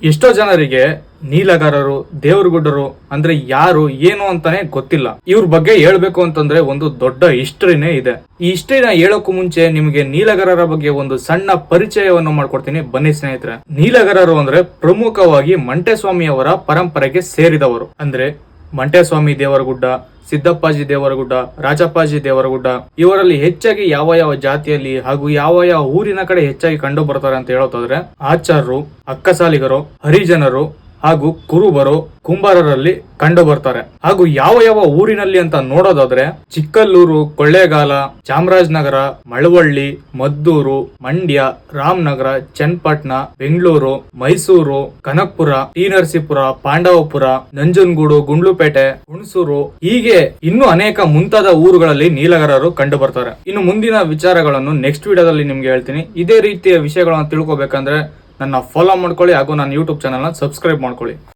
ಎಷ್ಟೋ ಜನರಿಗೆ ನೀಲಗಾರರು ದೇವರಗುಡ್ಡರು ಅಂದ್ರೆ ಯಾರು ಏನು ಅಂತಾನೆ ಗೊತ್ತಿಲ್ಲ. ಇವ್ರ ಬಗ್ಗೆ ಹೇಳ್ಬೇಕು ಅಂತಂದ್ರೆ ಒಂದು ದೊಡ್ಡ ಹಿಸ್ಟ್ರಿನೇ ಇದೆ. ಈ ಹಿಸ್ಟ್ರಿನ ಹೇಳೋಕು ಮುಂಚೆ ನಿಮಗೆ ನೀಲಗಾರರ ಬಗ್ಗೆ ಒಂದು ಸಣ್ಣ ಪರಿಚಯವನ್ನು ಮಾಡ್ಕೊಡ್ತೀನಿ, ಬನ್ನಿ ಸ್ನೇಹಿತರೆ. ನೀಲಗಾರರು ಅಂದ್ರೆ ಪ್ರಮುಖವಾಗಿ ಮಂಟೇಸ್ವಾಮಿ ಅವರ ಪರಂಪರೆಗೆ ಸೇರಿದವರು. ಅಂದ್ರೆ ಮಂಟೇಸ್ವಾಮಿ ದೇವರಗುಡ್ಡ, ಸಿದ್ದಪ್ಪಾಜಿ ದೇವರಗುಡ್ಡ, ರಾಜಪ್ಪಾಜಿ ದೇವರಗುಡ್ಡ, ಇವರಲ್ಲಿ ಹೆಚ್ಚಾಗಿ ಯಾವ ಯಾವ ಜಾತಿಯಲ್ಲಿ ಹಾಗೂ ಯಾವ ಯಾವ ಊರಿನ ಕಡೆ ಹೆಚ್ಚಾಗಿ ಕಂಡು ಬರ್ತಾರೆ ಅಂತ ಹೇಳೋದಾದ್ರೆ ಆಚಾರ್ಯರು, ಅಕ್ಕಸಾಲಿಗರು, ಹರಿಜನರು ಹಾಗೂ ಕುರುಬರು, ಕುಂಬಾರರಲ್ಲಿ ಕಂಡು ಬರ್ತಾರೆ. ಹಾಗೂ ಯಾವ ಯಾವ ಊರಿನಲ್ಲಿ ಅಂತ ನೋಡೋದಾದ್ರೆ ಚಿಕ್ಕಲ್ಲೂರು, ಕೊಳ್ಳೇಗಾಲ, ಚಾಮರಾಜನಗರ, ಮಳವಳ್ಳಿ, ಮದ್ದೂರು, ಮಂಡ್ಯ, ರಾಮನಗರ, ಚನ್ನಪಟ್ಟಣ, ಬೆಂಗಳೂರು, ಮೈಸೂರು, ಕನಕಪುರ, ಟಿ ನರಸೀಪುರ, ಪಾಂಡವಪುರ, ನಂಜನಗೂಡು, ಗುಂಡ್ಲುಪೇಟೆ, ಹುಣಸೂರು, ಹೀಗೆ ಇನ್ನೂ ಅನೇಕ ಮುಂತಾದ ಊರುಗಳಲ್ಲಿ ನೀಲಗಾರರು ಕಂಡು ಬರ್ತಾರೆ. ಇನ್ನು ಮುಂದಿನ ವಿಚಾರಗಳನ್ನು ನೆಕ್ಸ್ಟ್ ವಿಡಿಯೋದಲ್ಲಿ ನಿಮ್ಗೆ ಹೇಳ್ತೀನಿ. ಇದೇ ರೀತಿಯ ವಿಷಯಗಳನ್ನು ತಿಳ್ಕೊಬೇಕಂದ್ರೆ ನನ್ನ ಫಾಲೋ ಮಾಡ್ಕೊಳ್ಳಿ ಹಾಗೂ ನನ್ನ ಯೂಟ್ಯೂಬ್ ಚಾನಲ್ನ ಸಬ್ಸ್ಕ್ರೈಬ್ ಮಾಡ್ಕೊಳ್ಳಿ.